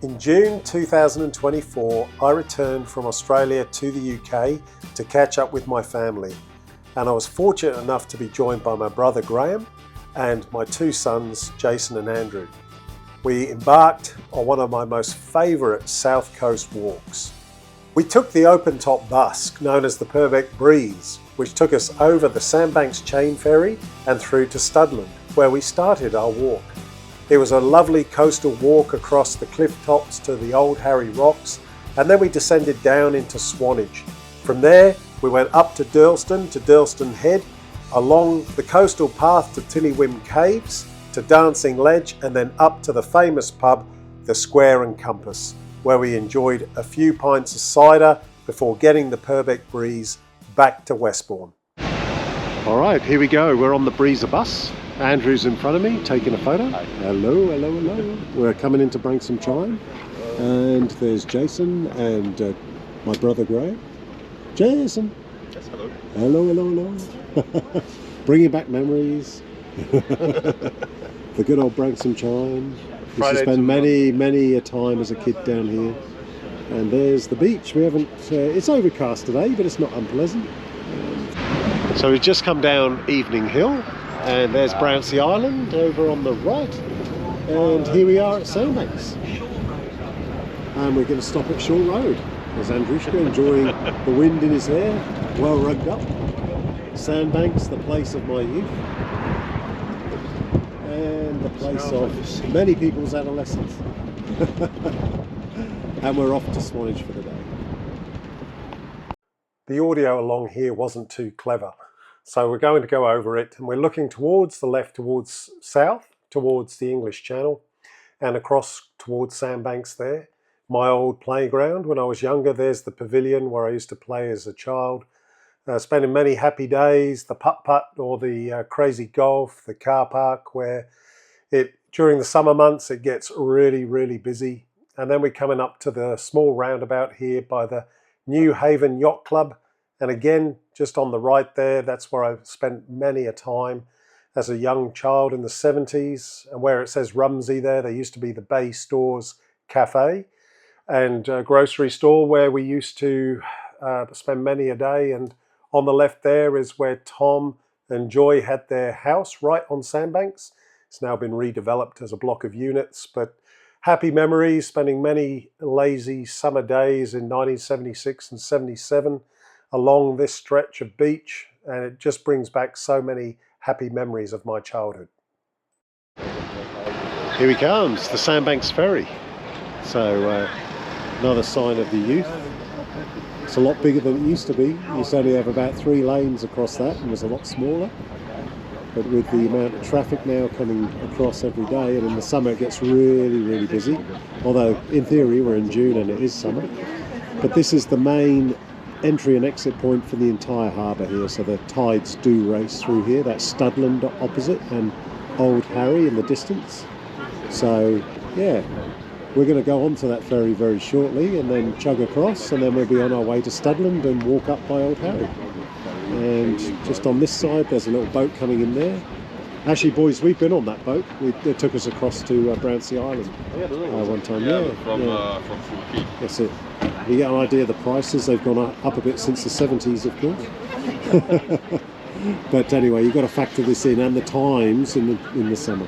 In June 2024, I returned from Australia to the UK to catch up with my family, and I was fortunate enough to be joined by my brother Graham and my two sons Jason and Andrew. We embarked on one of my most favourite South Coast walks. We took the open-top bus known as the Purbeck Breeze, which took us over the Sandbanks chain ferry and through to Studland, where we started our walk. It was a lovely coastal walk across the cliff tops to the Old Harry Rocks, and then we descended down into Swanage. From there, we went up to Durlston Head, along the coastal path to Tillywim Caves, to Dancing Ledge, and then up to the famous pub, the Square and Compass, where we enjoyed a few pints of cider before getting the Purbeck Breeze back to Westbourne. All right, here we go. We're on the Breezer bus. Andrew's in front of me, taking a photo. Hi. Hello, hello, hello. We're coming into Branksome Chime, and there's Jason and my brother Graham. Jason. Yes, hello. Hello, hello, hello. Bringing back memories. The good old Branksome Chime. Used to spend many a time as a kid down here. And there's the beach. We haven't. It's overcast today, but it's not unpleasant. So we've just come down Evening Hill. And there's Brownsea Island over on the right, and here we are at Sandbanks, and we're going to stop at Shore Road. There's Andrushka enjoying the wind in his hair, well rugged up. Sandbanks, the place of my youth, and the place of many people's adolescence. And we're off to Swanage for the day. The audio along here wasn't too clever, so we're going to go over it, and we're looking towards the left, towards south, towards the English Channel, and across towards Sandbanks there. My old playground when I was younger. There's the pavilion where I used to play as a child, spending many happy days, the putt-putt or the crazy golf, the car park where during the summer months it gets really busy. And then we're coming up to the small roundabout here by the New Haven Yacht Club. And again, just on the right there, that's where I spent many a time as a young child in the 70s. And where it says Rumsey there used to be the Bay Stores Cafe and grocery store where we used to spend many a day. And on the left there is where Tom and Joy had their house, right on Sandbanks. It's now been redeveloped as a block of units, but happy memories, spending many lazy summer days in 1976 and 77 along this stretch of beach, and it just brings back so many happy memories of my childhood. Here he comes, the Sandbanks Ferry. So another sign of the youth. It's a lot bigger than it used to be. It used to only have about 3 lanes across that and was a lot smaller. But with the amount of traffic now coming across every day, and in the summer it gets really busy. Although in theory we're in June and it is summer. But this is the main entry and exit point for the entire harbour here, so the tides do race through here. That's Studland opposite and Old Harry in the distance. So yeah, we're going to go onto that ferry very shortly and then chug across, and then we'll be on our way to Studland and walk up by Old Harry. And just on this side there's a little boat coming in there. Actually, boys, we've been on that boat. It took us across to Brownsea Island one time. From Poole. That's it. You get an idea of the prices. They've gone up a bit since the 70s, of course. But anyway, you've got to factor this in, and the times in the summer.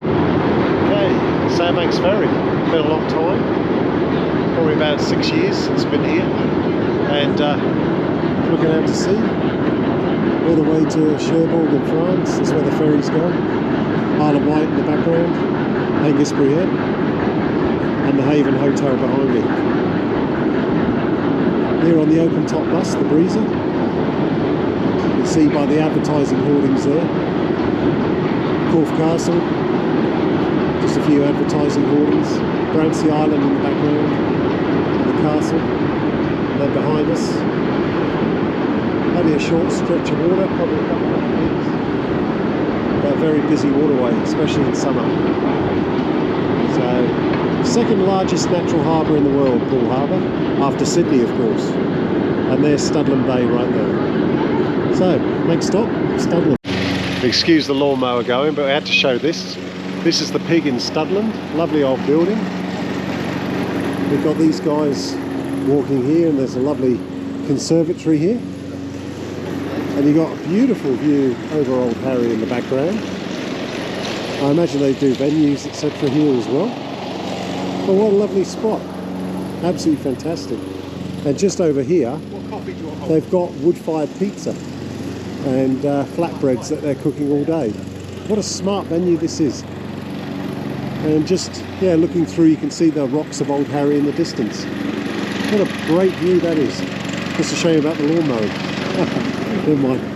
Okay, Sandbanks Ferry. Been a long time. Probably about 6 years since I've been here. And looking out to sea. All the way to Cherbourg in France. That's where the ferries go. Isle of Wight in the background. Hengistbury Head. And the Haven Hotel behind me. Here on the open top bus, the Breezer. You can see by the advertising hoardings there. Corfe Castle. Just a few advertising hoardings. Brownsea Island in the background. And the castle. And then behind us, only a short stretch of water, probably a couple of meters. But a very busy waterway, especially in summer. So, second largest natural harbour in the world, Poole Harbour, after Sydney, of course. And there's Studland Bay right there. So, next stop, Studland. Excuse the lawnmower going, but we had to show this. This is the Pig in Studland, lovely old building. We've got these guys walking here, and there's a lovely conservatory here. And you've got a beautiful view over Old Harry in the background. I imagine they do venues, etc. here as well. But what a lovely spot. Absolutely fantastic. And just over here, they've got wood-fired pizza and flatbreads that they're cooking all day. What a smart venue this is. And just, yeah, looking through, you can see the rocks of Old Harry in the distance. What a great view that is. Just to show you about the lawn mowing. Never mind.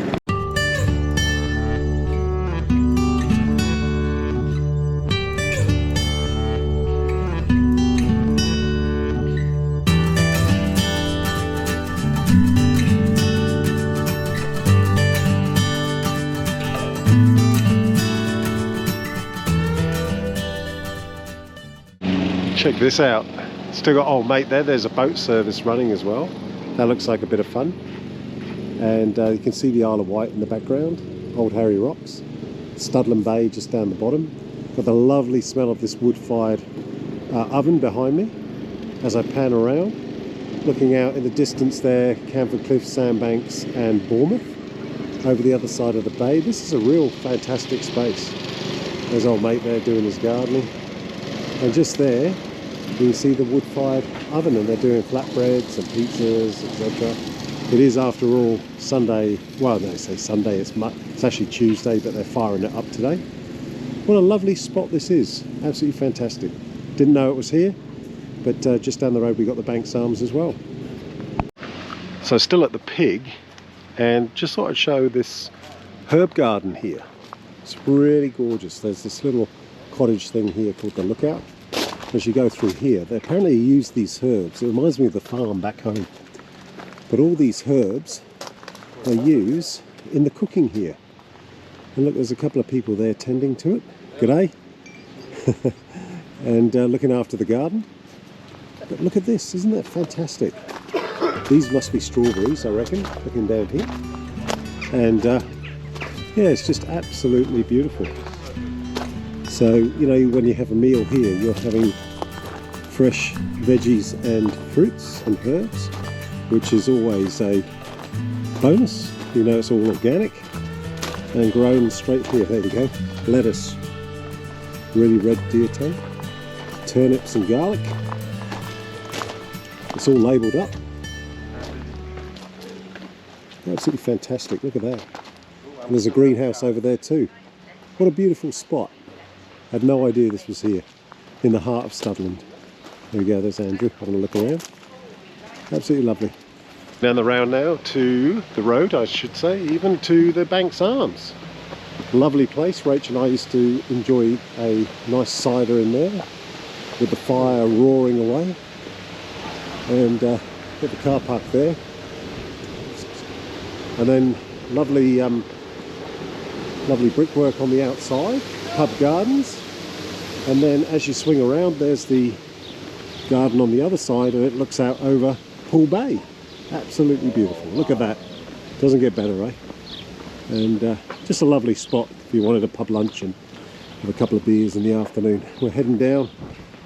Check this out. Still got old mate there. There's a boat service running as well. That looks like a bit of fun. And you can see the Isle of Wight in the background. Old Harry Rocks. Studland Bay just down the bottom. Got the lovely smell of this wood-fired oven behind me as I pan around. Looking out in the distance there, Camford Cliffs, Sandbanks and Bournemouth. Over the other side of the bay. This is a real fantastic space. There's old mate there doing his gardening. And just there, you can see the wood-fired oven, and they're doing flatbreads and pizzas, etc. It is, after all, Sunday. Well, they say Sunday, it's actually Tuesday, but they're firing it up today. What a lovely spot this is. Absolutely fantastic. Didn't know it was here, but just down the road we got the Banks Arms as well. So still at the Pig, and just thought I'd show this herb garden here. It's really gorgeous. There's this little cottage thing here called the Lookout. As you go through here, they apparently use these herbs. It reminds me of the farm back home. But all these herbs they use in the cooking here. And look, there's a couple of people there tending to it. G'day. And looking after the garden. But look at this, isn't that fantastic? These must be strawberries, I reckon, looking down here. And yeah, it's just absolutely beautiful. So, you know, when you have a meal here, you're having fresh veggies and fruits and herbs, which is always a bonus. You know, it's all organic and grown straight here. There we go. Lettuce, really red deer tongue, turnips and garlic. It's all labelled up. Absolutely fantastic. Look at that. And there's a greenhouse over there too. What a beautiful spot. I had no idea this was here, in the heart of Studland. There we go, there's Andrew having a look around. Absolutely lovely. Down the round now to the road, I should say, even to the Banks Arms. Lovely place. Rachel and I used to enjoy a nice cider in there, with the fire roaring away. And got the car park there. And then lovely brickwork on the outside, pub gardens. And then as you swing around, there's the garden on the other side, and it looks out over Poole Bay. Absolutely beautiful. Look at that. Doesn't get better, eh? And just a lovely spot if you wanted a pub lunch and have a couple of beers in the afternoon. We're heading down,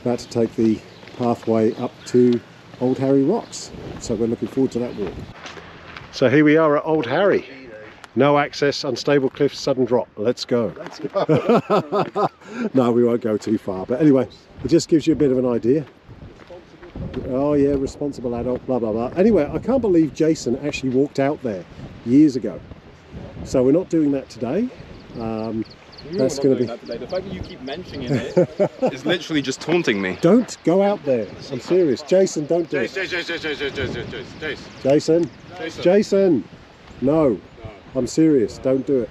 about to take the pathway up to Old Harry Rocks. So we're looking forward to that walk. So here we are at Old Harry. No access, unstable cliffs, sudden drop. Let's go. Let's go. No, we won't go too far. But anyway, it just gives you a bit of an idea. Oh yeah, responsible adult, blah, blah, blah. Anyway, I can't believe Jason actually walked out there years ago. So we're not doing that today. That's going to be... The fact that you keep mentioning it is literally just taunting me. Don't go out there. I'm serious. Jason, don't do it. Jason. Jason. No. I'm serious, don't do it.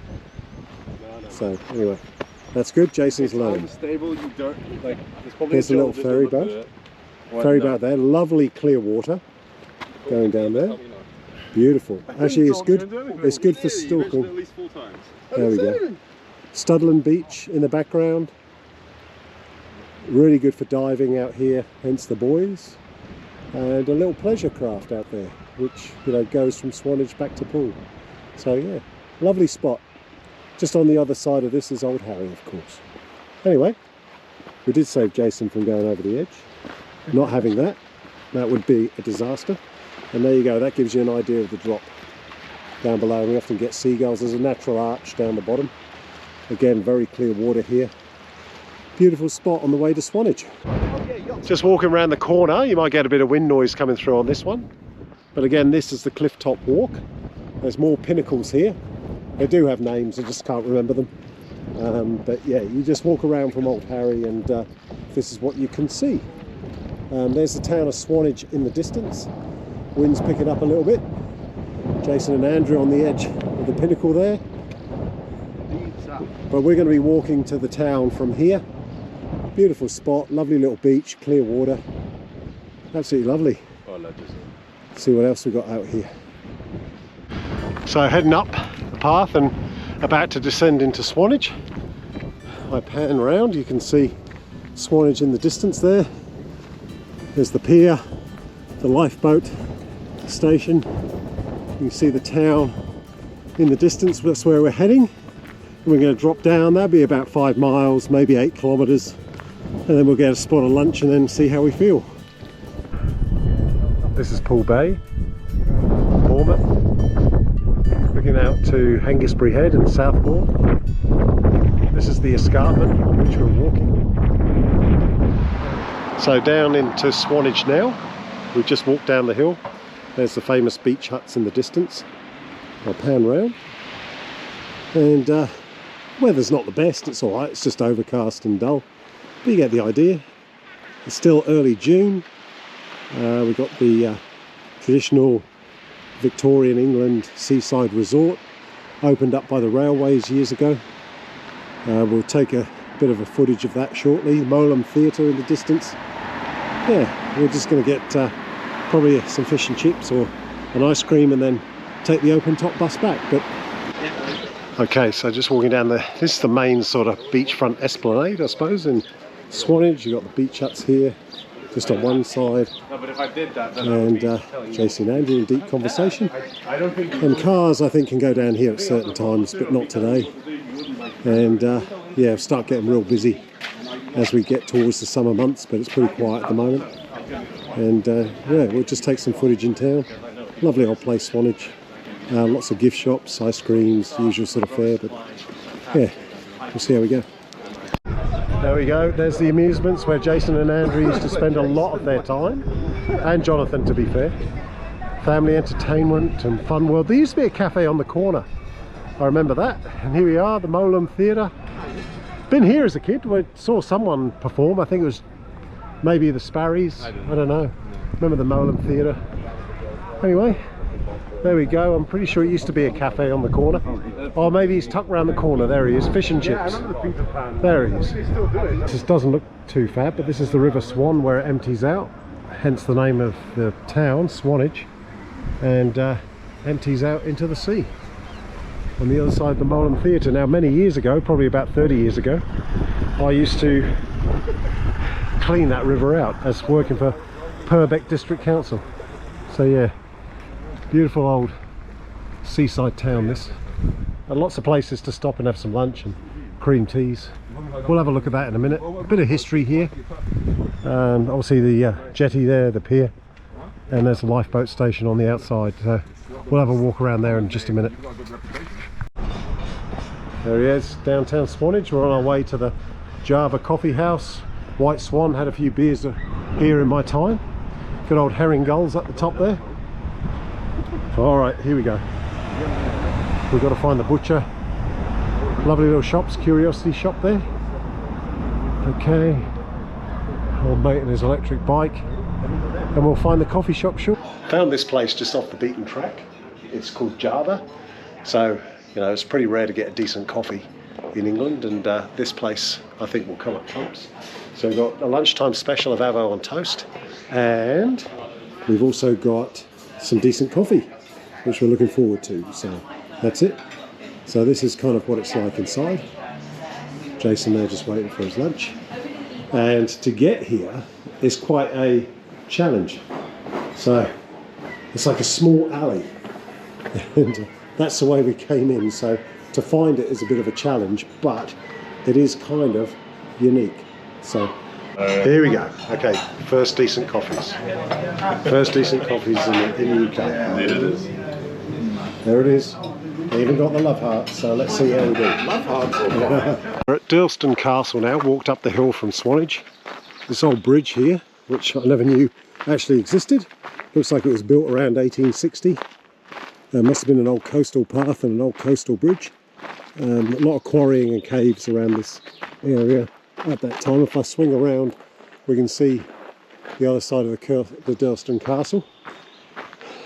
No. So anyway, that's good. Jason's learned. Unstable, you don't like. There's a little ferry boat. Ferry boat there. Lovely clear water going down there. Beautiful. Actually, it's good. It's good for snorkeling. There we go. Studland Beach in the background. Really good for diving out here. Hence the buoys, and a little pleasure craft out there, which goes from Swanage back to Poole. So yeah, lovely spot. Just on the other side of this is Old Harry, of course. Anyway, we did save Jason from going over the edge. Not having that would be a disaster. And there you go, that gives you an idea of the drop down below. We often get seagulls. There's a natural arch down the bottom. Again, very clear water here. Beautiful spot on the way to Swanage. Just walking around the corner, you might get a bit of wind noise coming through on this one. But again, this is the cliff top walk. There's more pinnacles here. They do have names, I just can't remember them. But yeah, you just walk around from Old Harry and this is what you can see. There's the town of Swanage in the distance. Wind's picking up a little bit. Jason and Andrew on the edge of the pinnacle there. But we're going to be walking to the town from here. Beautiful spot, lovely little beach, clear water. Absolutely lovely. Let's see what else we've got out here. So heading up the path and about to descend into Swanage. I pan round, you can see Swanage in the distance there. There's the pier, the lifeboat station. You can see the town in the distance, that's where we're heading. And we're going to drop down, that'll be about 5 miles, maybe 8 kilometres. And then we'll get a spot of lunch and then see how we feel. This is Poole Bay, Bournemouth. Looking out to Hengistbury Head and Southbourne. This is the escarpment on which we're walking. So down into Swanage now. We've just walked down the hill. There's the famous beach huts in the distance. I'll pan round. And weather's not the best, it's alright, it's just overcast and dull. But you get the idea. It's still early June. We've got the traditional Victorian England seaside resort, opened up by the railways years ago. We'll take a bit of a footage of that shortly. Molam Theatre in the distance. Yeah, we're just going to get probably some fish and chips or an ice cream and then take the open top bus back. But okay, so just walking down this is the main sort of beachfront esplanade, I suppose, in Swanage. You've got the beach huts here, just on one side. No, but if I did that, then and Jason and Andrew in deep conversation. And cars, I think, can go down here at certain times, but not today. And yeah, start getting real busy as we get towards the summer months, but it's pretty quiet at the moment. And yeah, we'll just take some footage in town. Lovely old place, Swanage. Lots of gift shops, ice creams, usual sort of fare, but yeah, we'll see how we go. There we go, there's the amusements where Jason and Andrew used to spend a lot of their time, and Jonathan, to be fair. Family entertainment and fun world. There used to be a cafe on the corner, I remember that. And here we are, the Molam Theatre. Been here as a kid, we saw someone perform, I think it was maybe the Sparries, I don't know. Remember the Molam Theatre. Anyway, there we go. I'm pretty sure it used to be a cafe on the corner. Or maybe he's tucked around the corner. There he is, fish and chips. There he is. This doesn't look too fat, but this is the River Swan where it empties out. Hence the name of the town, Swanage. And empties out into the sea. On the other side of the Molam Theatre. Now, many years ago, probably about 30 years ago, I used to clean that river out as working for Purbeck District Council. So yeah, beautiful old seaside town this. And lots of places to stop and have some lunch and cream teas. We'll have a look at that in a minute. A bit of history here. Obviously the jetty there, the pier, and there's a lifeboat station on the outside. So we'll have a walk around there in just a minute. There he is, downtown Swanage. We're on our way to the Java Coffee House. White Swan, had a few beers here in my time. Good old herring gulls at the top there. Alright, here we go. We've got to find the butcher. Lovely little shops, curiosity shop there. Okay. Old mate and his electric bike. And we'll find the coffee shop short. Found this place just off the beaten track. It's called Java. So, you know, it's pretty rare to get a decent coffee in England, and this place I think will come up trumps. So we've got a lunchtime special of avo on toast, and we've also got some decent coffee, which we're looking forward to. So that's it. So this is kind of what it's like inside. Jason there just waiting for his lunch. And to get here is quite a challenge. So it's like a small alley. And that's the way we came in. So to find it is a bit of a challenge, but it is kind of unique. So Here we go. Okay, first decent coffees. First decent coffees in the UK. There it is. There it is. They even got the love hearts, so let's see how we do. Love hearts or coffee? We're at Durlston Castle now, walked up the hill from Swanage. This old bridge here, which I never knew actually existed. Looks like it was built around 1860. There must have been an old coastal path and an old coastal bridge. A lot of quarrying and caves around this area at that time. If I swing around, we can see the other side of the Durlston Castle.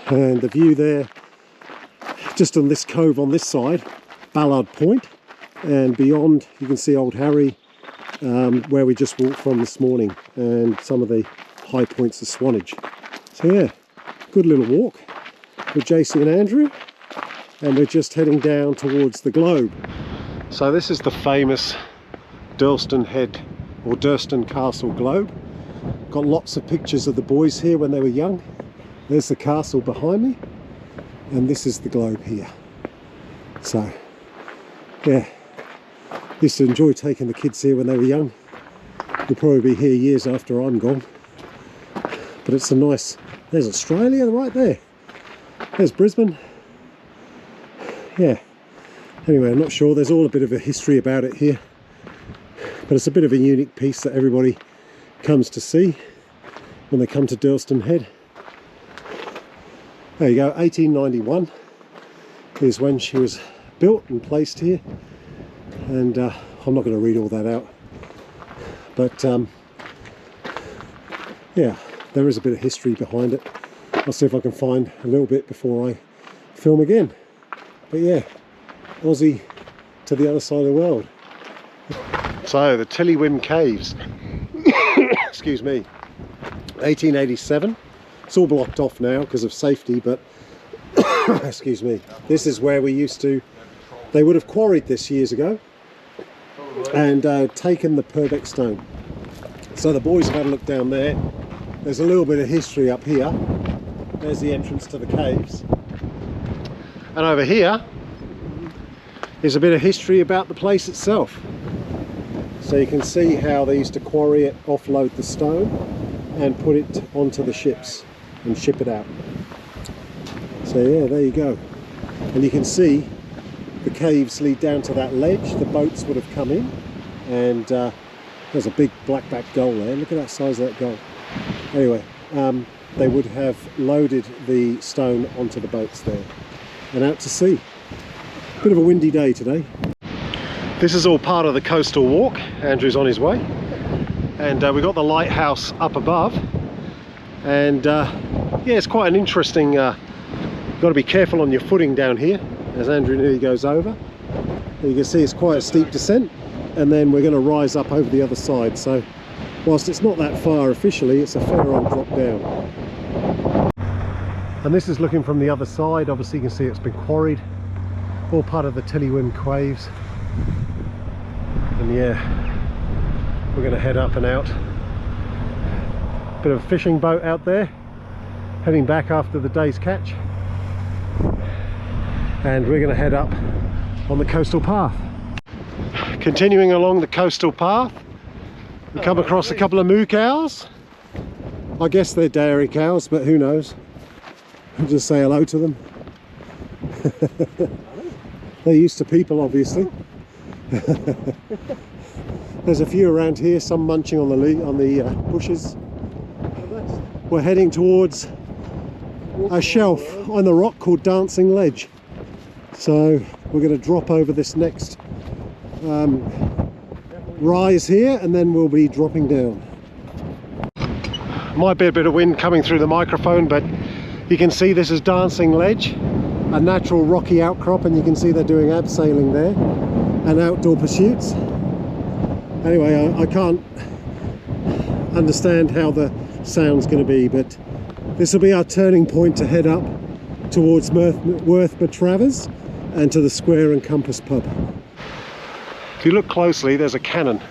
And the view there, just on this cove on this side, Ballard Point, and beyond you can see Old Harry, where we just walked from this morning, and some of the high points of Swanage. So yeah, good little walk with JC and Andrew, and we're just heading down towards the Globe. So this is the famous Durlston Head or Durlston Castle Globe. Got lots of pictures of the boys here when they were young. There's the castle behind me, and this is the globe here. So yeah, used to enjoy taking the kids here when they were young. They'll probably be here years after I'm gone, but it's a nice, there's Australia right there, there's Brisbane. Yeah, anyway, I'm not sure, there's all a bit of a history about it here, but it's a bit of a unique piece that everybody comes to see when they come to Durlston Head. There you go, 1891 is when she was built and placed here, and I'm not going to read all that out, but yeah, there is a bit of history behind it. I'll see if I can find a little bit before I film again. But yeah, Aussie to the other side of the world. So the Tillywim Caves, excuse me, 1887. It's all blocked off now because of safety, but excuse me, this is where we used to, they would have quarried this years ago and taken the Purbeck stone. So the boys have had a look down there. There's a little bit of history up here. There's the entrance to the caves, and over here is a bit of history about the place itself. So you can see how they used to quarry it, offload the stone and put it onto the ships and ship it out. So yeah, there you go, and you can see the caves lead down to that ledge. The boats would have come in, and there's a big blackback gull there. Look at that size of that gull. Anyway, they would have loaded the stone onto the boats there and out to sea. Bit of a windy day today. This is all part of the coastal walk. Andrew's on his way, and we've got the lighthouse up above, and yeah, it's quite an interesting, got to be careful on your footing down here as Andrew nearly goes over. And you can see it's quite a steep descent, and then we're going to rise up over the other side. So whilst it's not that far officially, it's a fair old drop down. And this is looking from the other side. Obviously you can see it's been quarried, all part of the Tillywim Caves. And yeah, we're going to head up and out. Bit of a fishing boat out there, heading back after the day's catch, and we're going to head up on the coastal path. Continuing along the coastal path, we come across a couple of moo cows. I guess they're dairy cows, but who knows. I'll just say hello to them. They're used to people, obviously. There's a few around here, some munching on the bushes. We're heading towards a shelf on the rock called Dancing Ledge. So we're going to drop over this next rise here, and then we'll be dropping down. Might be a bit of wind coming through the microphone, but you can see this is Dancing Ledge, a natural rocky outcrop, and you can see they're doing abseiling there and outdoor pursuits. Anyway, I can't understand how the sound's going to be, but this will be our turning point to head up towards Worth Matravers and to the Square and Compass pub. If you look closely, there's a cannon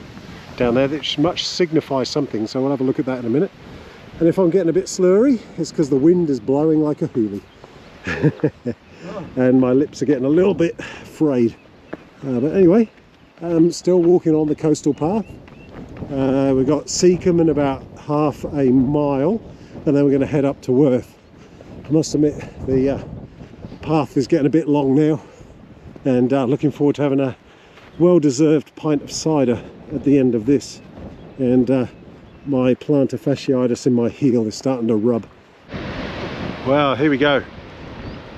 down there that much signifies something, so we'll have a look at that in a minute. And if I'm getting a bit slurry, it's because the wind is blowing like a hoolie. And my lips are getting a little bit frayed. But anyway, I'm still walking on the coastal path, We've got Seacombe in about half a mile, and then we're going to head up to Worth. I must admit the path is getting a bit long now, and looking forward to having a well-deserved pint of cider at the end of this. And my plantar fasciitis in my heel is starting to rub. Well, here we go.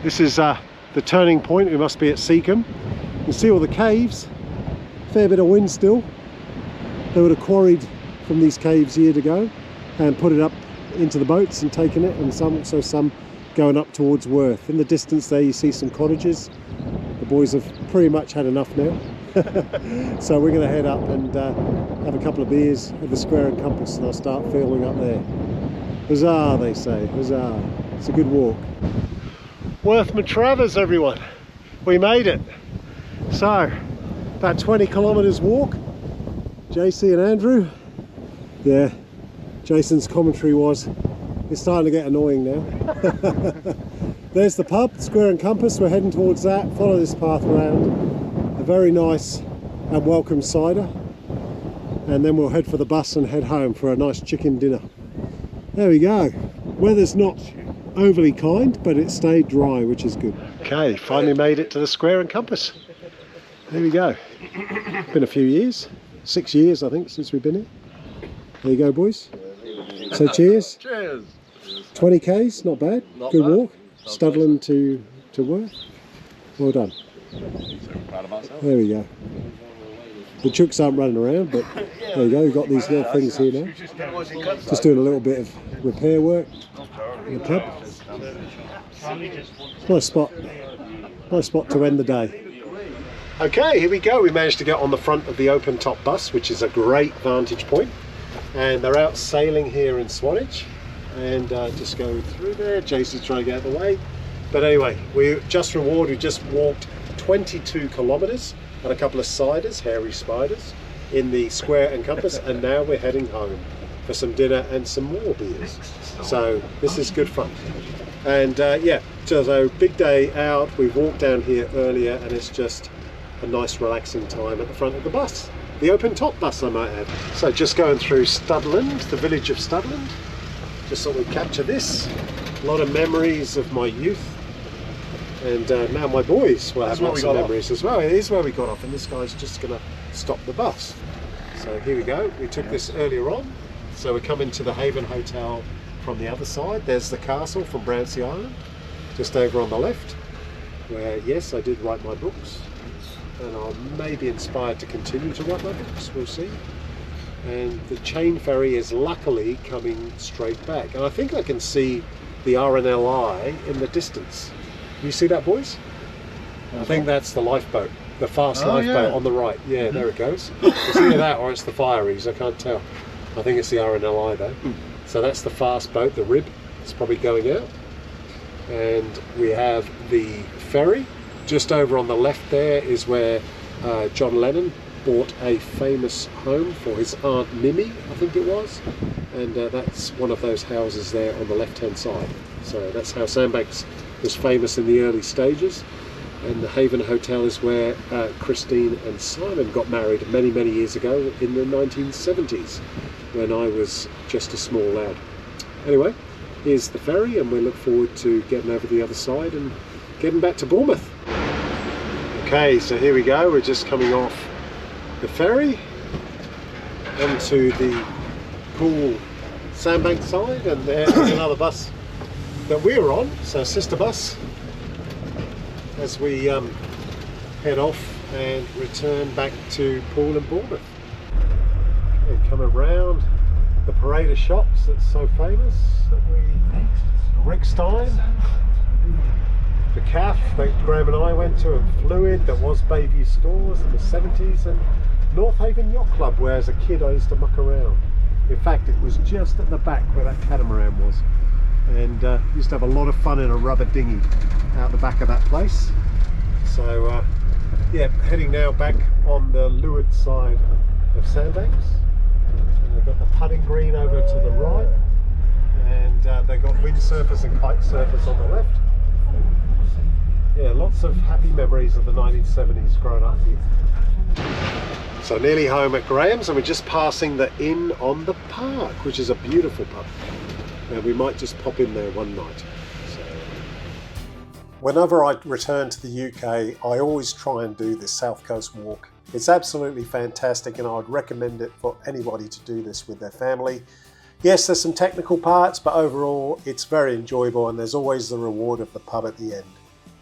This is the turning point. We must be at Seacombe. You can see all the caves. Fair bit of wind still. They would have quarried from these caves years ago and put it up into the boats and taken it, and some going up towards Worth. In the distance there you see some cottages. The boys have pretty much had enough now. So we're going to head up and have a couple of beers at the Square and Compass, and I'll start filming up there. Huzzah, they say, huzzah. It's a good walk. Worth Matravers, everyone. We made it. So, about 20 kilometres walk. JC and Andrew. Yeah, Jason's commentary was, it's starting to get annoying now. There's the pub, Square and Compass. We're heading towards that. Follow this path around. A very nice and welcome cider. And then we'll head for the bus and head home for a nice chicken dinner. There we go. Weather's not overly kind, but it stayed dry, which is good. Okay, finally made it to the Square and Compass. There we go. Been a few years. 6 years, I think, since we've been here. There you go, boys. So cheers. Cheers. 20 k's, not bad. Not good bad. walk. Studland to Worth. Well done. So proud of myself. There we go. The chooks aren't running around, but there you go. We've got these little things here now. Just doing a little bit of repair work in the pub. Nice spot. Nice spot to end the day. Okay, here we go. We managed to get on the front of the open top bus, which is a great vantage point. And they're out sailing here in Swanage. And just go through there. Jason's trying to get out of the way. But anyway, we just walked 22 kilometres and a couple of ciders, hairy spiders, in the Square and Compass. And now we're heading home for some dinner and some more beers. So this is good fun. And yeah, so big day out. We walked down here earlier, and it's just a nice relaxing time at the front of the bus. The open top bus, I might add. So just going through Studland, the village of Studland. Just thought we'd capture this. A lot of memories of my youth. And now my boys will have lots of memories as well. It is where we got off, and this guy's just going to stop the bus. So here we go. We took this earlier on. So we're coming to the Haven Hotel from the other side. There's the castle from Brownsea Island, just over on the left, where, yes, I did write my books. And I may be inspired to continue to write my books, we'll see. And the chain ferry is luckily coming straight back. And I think I can see the RNLI in the distance. You see that, boys? I think that's the lifeboat, the fast lifeboat on the right. Yeah, there it goes. It's either that or it's the Fireys, I can't tell. I think it's the RNLI though. So that's the fast boat, the Rib. It's probably going out. And we have the ferry. Just over on the left there is where John Lennon bought a famous home for his Aunt Mimi, I think it was. And that's one of those houses there on the left-hand side. So that's how Sandbanks was famous in the early stages. And the Haven Hotel is where Christine and Simon got married many, many years ago in the 1970s, when I was just a small lad. Anyway, here's the ferry, and we look forward to getting over the other side and getting back to Bournemouth. Okay, so here we go. We're just coming off the ferry onto the Poole Sandbank side, and there's another bus that we're on, so sister bus, as we head off and return back to Poole and Bournemouth. Okay, come around the parade of shops that's so famous that Rickstein, the CAF that Graham and I went to, and Fluid that was Bayview Stores in the 70s, and North Haven Yacht Club, where as a kid I used to muck around. In fact, it was just at the back where that catamaran was, and used to have a lot of fun in a rubber dinghy out the back of that place. So yeah, heading now back on the leeward side of Sandbanks. They've got the putting green over to the right, and they've got windsurfers and kite surfers on the left. Yeah, lots of happy memories of the 1970s growing up here. So nearly home at Graham's, and we're just passing the Inn on the Park, which is a beautiful pub. And we might just pop in there one night. So, whenever I return to the UK, I always try and do this South Coast walk. It's absolutely fantastic, and I'd recommend it for anybody to do this with their family. Yes, there's some technical parts, but overall it's very enjoyable, and there's always the reward of the pub at the end.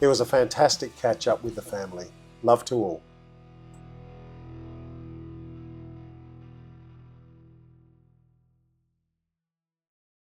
It was a fantastic catch up with the family. Love to all.